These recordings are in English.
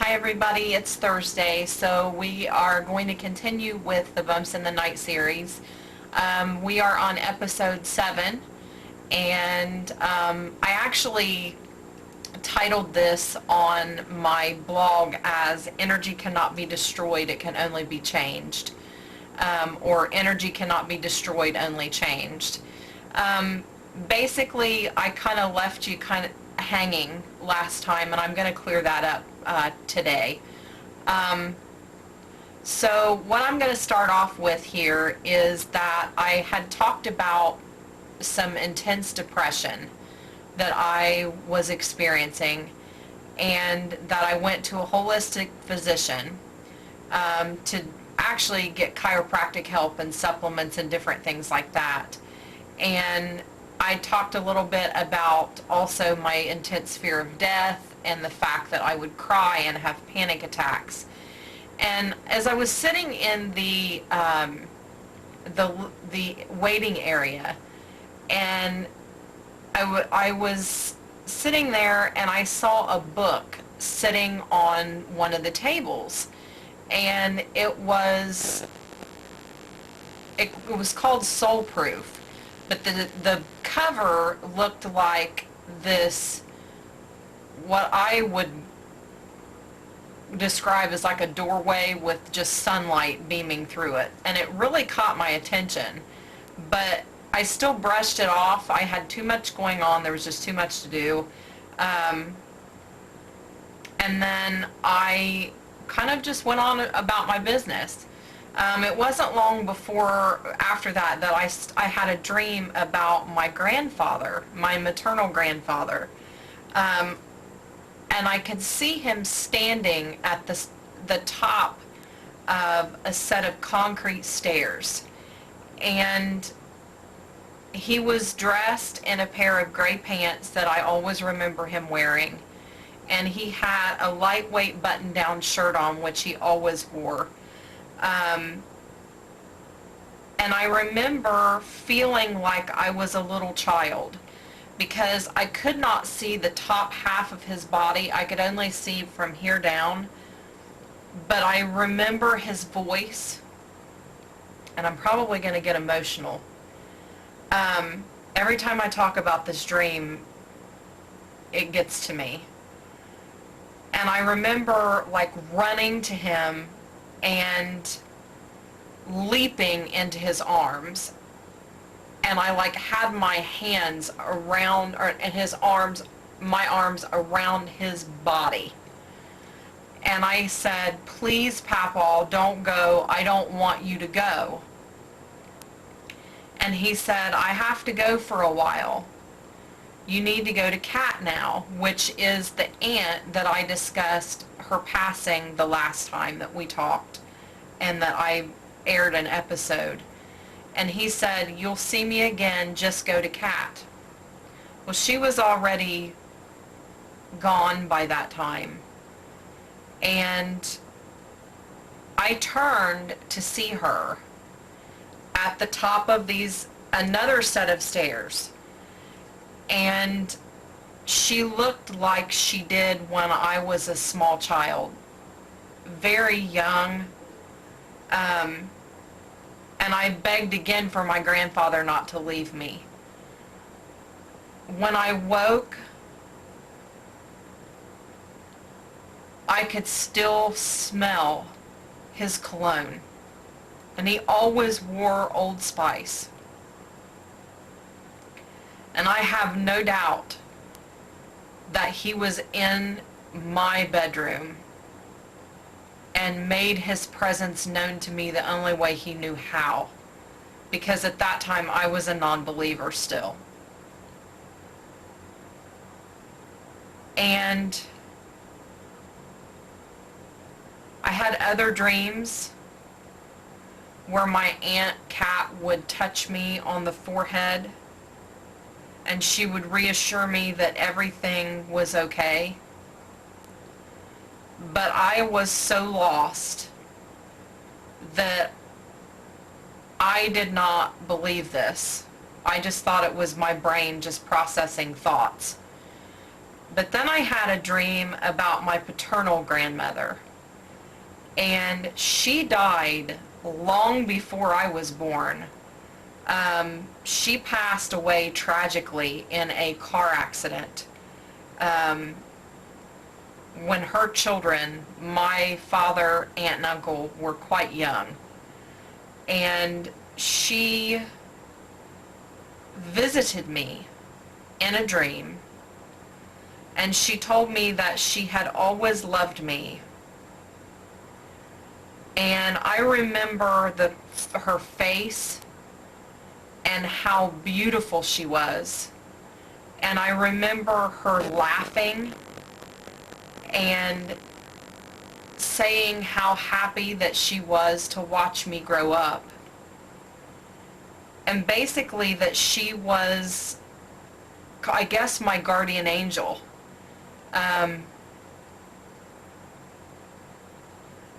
Hi everybody, it's Thursday, so we are going to continue with the Bumps in the Night series. We are on episode 7, and I actually titled this on my blog as Energy Cannot Be Destroyed, It Can Only Be Changed, or Energy Cannot Be Destroyed, Only Changed. Basically, I kind of left you kind of hanging last time, and I'm going to clear that up today. So what I'm going to start off with here is that I had talked about some intense depression that I was experiencing, and that I went to a holistic physician to actually get chiropractic help and supplements and different things like that. And I talked a little bit about also my intense fear of death and the fact that I would cry and have panic attacks. And as I was sitting in the waiting area, and I was sitting there, and I saw a book sitting on one of the tables, and it was called Soul Proof. But the cover looked like this, what I would describe as like a doorway with just sunlight beaming through it. And it really caught my attention. But I still brushed it off. I had too much going on. There was just too much to do. And then I kind of just went on about my business. It wasn't long after that I had a dream about my grandfather, my maternal grandfather. And I could see him standing at the top of a set of concrete stairs. And he was dressed in a pair of gray pants that I always remember him wearing. And he had a lightweight button-down shirt on, which he always wore. And I remember feeling like I was a little child, because I could not see the top half of his body. I could only see from here down. But I remember his voice, and I'm probably going to get emotional. Every time I talk about this dream, it gets to me. And I remember like running to him and leaping into his arms, and I like had my hands around, and his arms, my arms around his body, and I said, "Please, Papaw, don't go. I don't want you to go." And he said, "I have to go for a while. You need to go to Kat now," which is the aunt that I discussed her passing the last time that we talked, and that I aired an episode. And he said, "You'll see me again, just go to Kat." Well, she was already gone by that time. And I turned to see her at the top of another set of stairs. And she looked like she did when I was a small child. Very young. And I begged again for my grandfather not to leave me. When I woke, I could still smell his cologne. And he always wore Old Spice. And I have no doubt that he was in my bedroom and made his presence known to me the only way he knew how. Because at that time I was a non-believer still. And I had other dreams where my Aunt Kat would touch me on the forehead, and she would reassure me that everything was okay. But I was so lost that I did not believe this. I just thought it was my brain just processing thoughts. But then I had a dream about my paternal grandmother, and she died long before I was born. She passed away tragically in a car accident when her children, my father, aunt, and uncle, were quite young. And she visited me in a dream, and she told me that she had always loved me. And I remember her face and how beautiful she was. And I remember her laughing and saying how happy that she was to watch me grow up. And basically that she was, I guess, my guardian angel.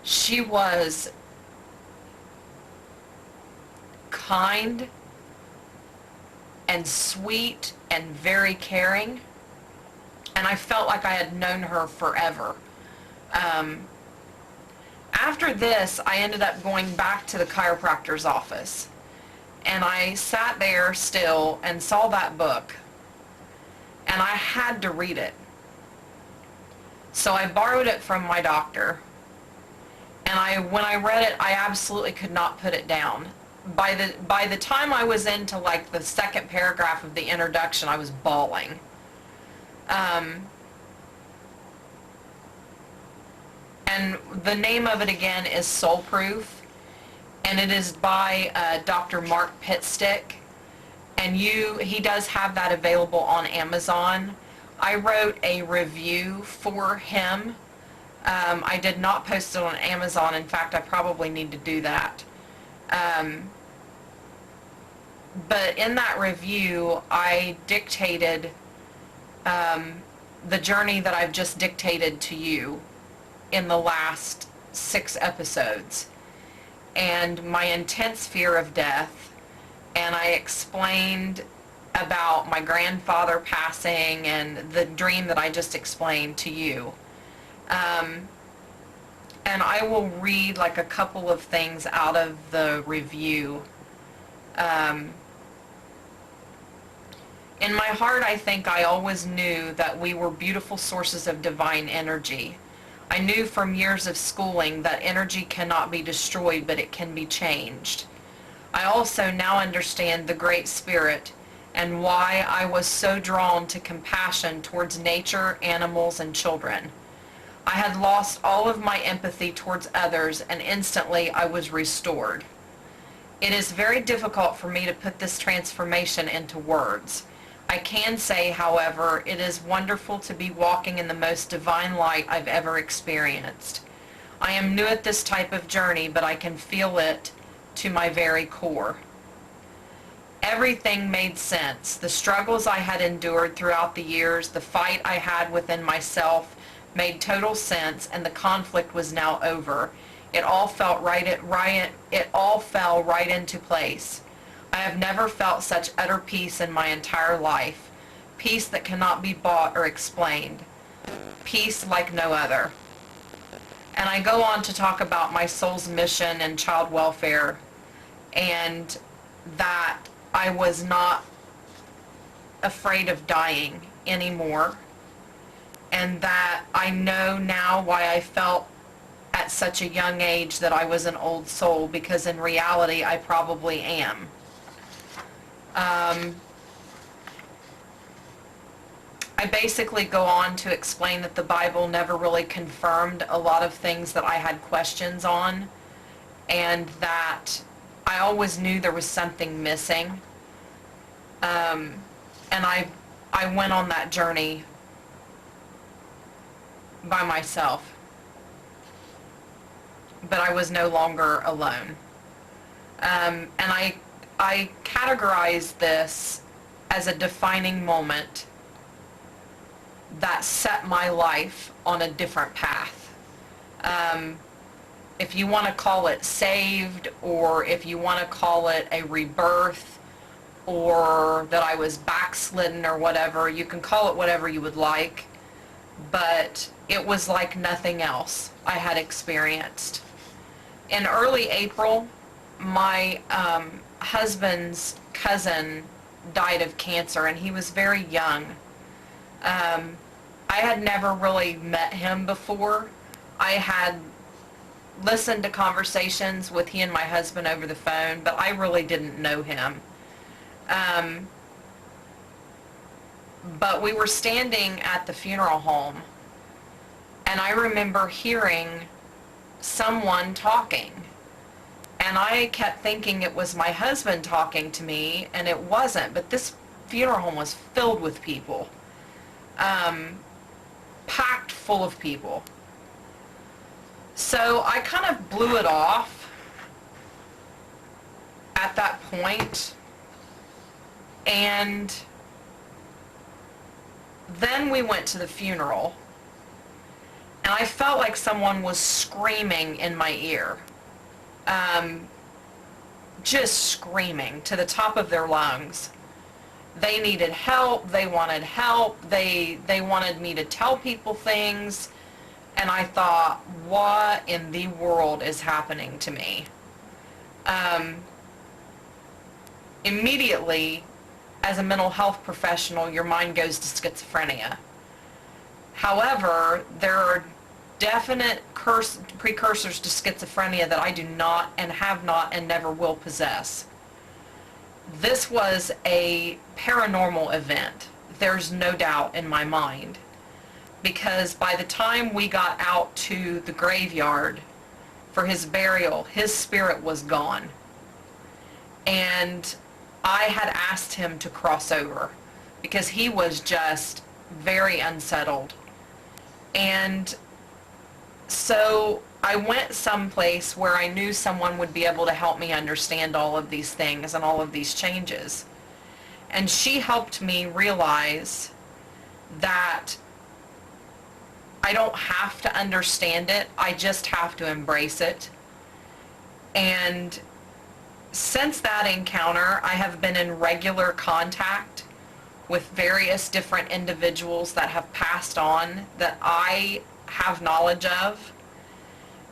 She was kind and sweet and very caring, and I felt like I had known her forever. After this, I ended up going back to the chiropractor's office, and I sat there still and saw that book, and I had to read it. So I borrowed it from my doctor, and when I read it, I absolutely could not put it down. By the time I was into like the second paragraph of the introduction, I was bawling. And the name of it again is Soul Proof, and it is by Dr. Mark Pitstick, and he does have that available on Amazon. I wrote a review for him. I did not post it on Amazon. In fact, I probably need to do that. But in that review, I dictated the journey that I've just dictated to you in the last 6 episodes, and my intense fear of death, and I explained about my grandfather passing and the dream that I just explained to you. And I will read like a couple of things out of the review. In my heart, I think I always knew that we were beautiful sources of divine energy. I knew from years of schooling that energy cannot be destroyed, but it can be changed. I also now understand the Great Spirit and why I was so drawn to compassion towards nature, animals, and children. I had lost all of my empathy towards others, and instantly I was restored. It is very difficult for me to put this transformation into words. I can say, however, it is wonderful to be walking in the most divine light I've ever experienced. I am new at this type of journey, but I can feel it to my very core. Everything made sense. The struggles I had endured throughout the years, the fight I had within myself made total sense, and the conflict was now over. It all felt it all fell right into place. I have never felt such utter peace in my entire life. Peace that cannot be bought or explained. Peace like no other. And I go on to talk about my soul's mission and child welfare, and that I was not afraid of dying anymore, and that I know now why I felt at such a young age that I was an old soul, because in reality I probably am. I basically go on to explain that the Bible never really confirmed a lot of things that I had questions on, and that I always knew there was something missing. And I went on that journey by myself, but I was no longer alone. And I categorize this as a defining moment that set my life on a different path. If you want to call it saved, or if you want to call it a rebirth, or that I was backslidden or whatever, you can call it whatever you would like. but it was like nothing else I had experienced. In early April, my husband's cousin died of cancer, and he was very young. I had never really met him before. I had listened to conversations with he and my husband over the phone, but I really didn't know him. But we were standing at the funeral home, and I remember hearing someone talking. And I kept thinking it was my husband talking to me, and it wasn't. But this funeral home was filled with people, packed full of people. So I kind of blew it off at that point, and then we went to the funeral, and I felt like someone was screaming in my ear. Just screaming to the top of their lungs. They needed help, they wanted help, they wanted me to tell people things, and I thought, what in the world is happening to me? Immediately, as a mental health professional, your mind goes to schizophrenia. However, there are definite precursors to schizophrenia that I do not and have not and never will possess. This was a paranormal event. There's no doubt in my mind. Because by the time we got out to the graveyard for his burial, his spirit was gone. And I had asked him to cross over because he was just very unsettled. And so I went someplace where I knew someone would be able to help me understand all of these things and all of these changes. And she helped me realize that I don't have to understand it, I just have to embrace it. And since that encounter, I have been in regular contact with various different individuals that have passed on that I have knowledge of,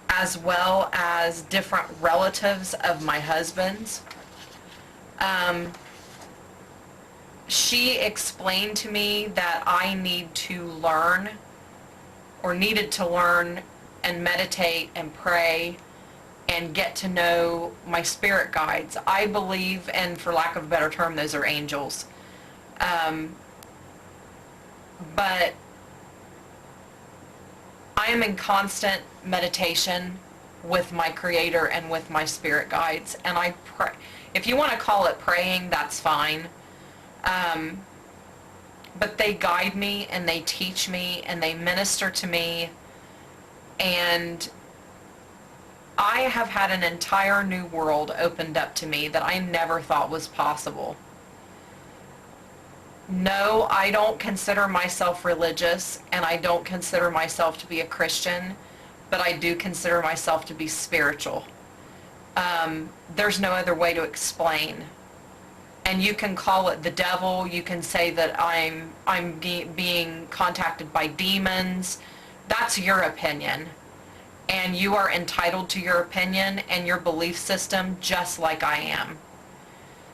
as well as different relatives of my husband's. She explained to me that I needed to learn and meditate and pray and get to know my spirit guides. I believe, and for lack of a better term, those are angels. But I am in constant meditation with my Creator and with my spirit guides, and I pray. If you want to call it praying, that's fine. But they guide me, and they teach me, and they minister to me, and I have had an entire new world opened up to me that I never thought was possible. No, I don't consider myself religious, and I don't consider myself to be a Christian, but I do consider myself to be spiritual. There's no other way to explain. And you can call it the devil, you can say that I'm being contacted by demons. That's your opinion. And you are entitled to your opinion and your belief system just like I am.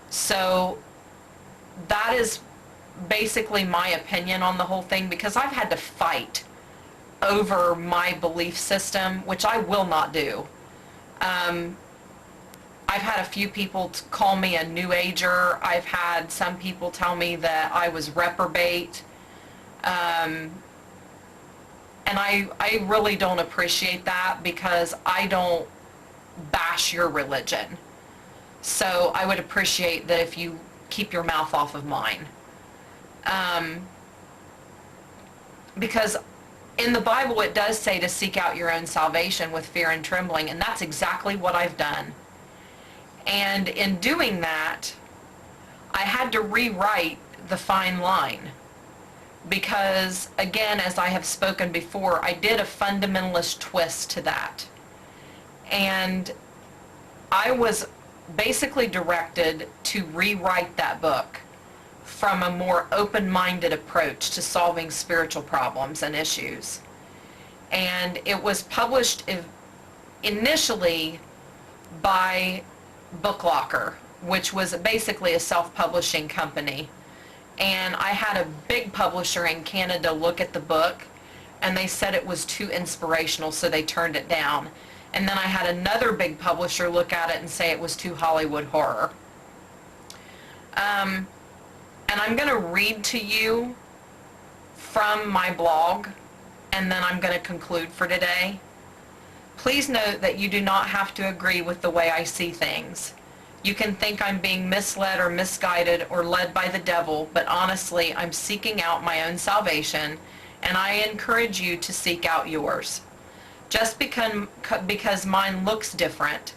So that is basically my opinion on the whole thing, because I've had to fight over my belief system, which I will not do. I've had a few people call me a New Ager. I've had some people tell me that I was reprobate. And I really don't appreciate that, because I don't bash your religion. So I would appreciate that if you keep your mouth off of mine. Because in the Bible it does say to seek out your own salvation with fear and trembling, and that's exactly what I've done. And in doing that, I had to rewrite the fine line. Because, again, as I have spoken before, I did a fundamentalist twist to that. And I was basically directed to rewrite that book from a more open-minded approach to solving spiritual problems and issues. And it was published initially by Book Locker, which was basically a self-publishing company. And I had a big publisher in Canada look at the book, and they said it was too inspirational, so they turned it down. And then I had another big publisher look at it and say it was too Hollywood horror. And I'm going to read to you from my blog, and then I'm going to conclude for today. Please note that you do not have to agree with the way I see things. You can think I'm being misled or misguided or led by the devil, but honestly, I'm seeking out my own salvation, and I encourage you to seek out yours. Just because mine looks different,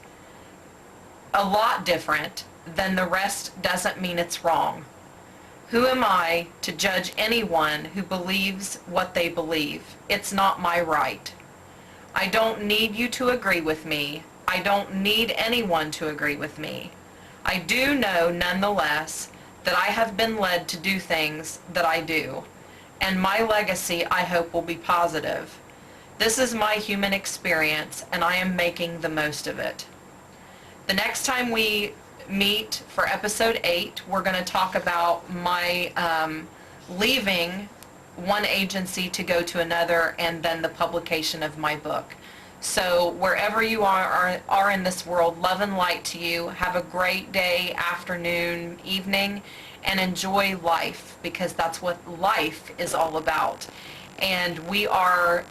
a lot different than the rest, doesn't mean it's wrong. Who am I to judge anyone who believes what they believe? It's not my right. I don't need you to agree with me. I don't need anyone to agree with me. I do know, nonetheless, that I have been led to do things that I do, and my legacy, I hope, will be positive. This is my human experience, and I am making the most of it. The next time we meet for episode 8, we're going to talk about my leaving one agency to go to another, and then the publication of my book. So wherever you are in this world, love and light to you. Have a great day, afternoon, evening, and enjoy life, because that's what life is all about. And we are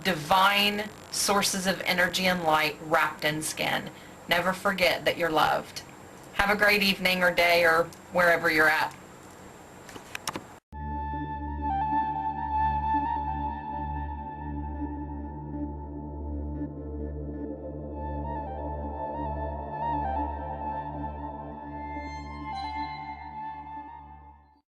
divine sources of energy and light wrapped in skin. Never forget that you're loved. Have a great evening or day or wherever you're at.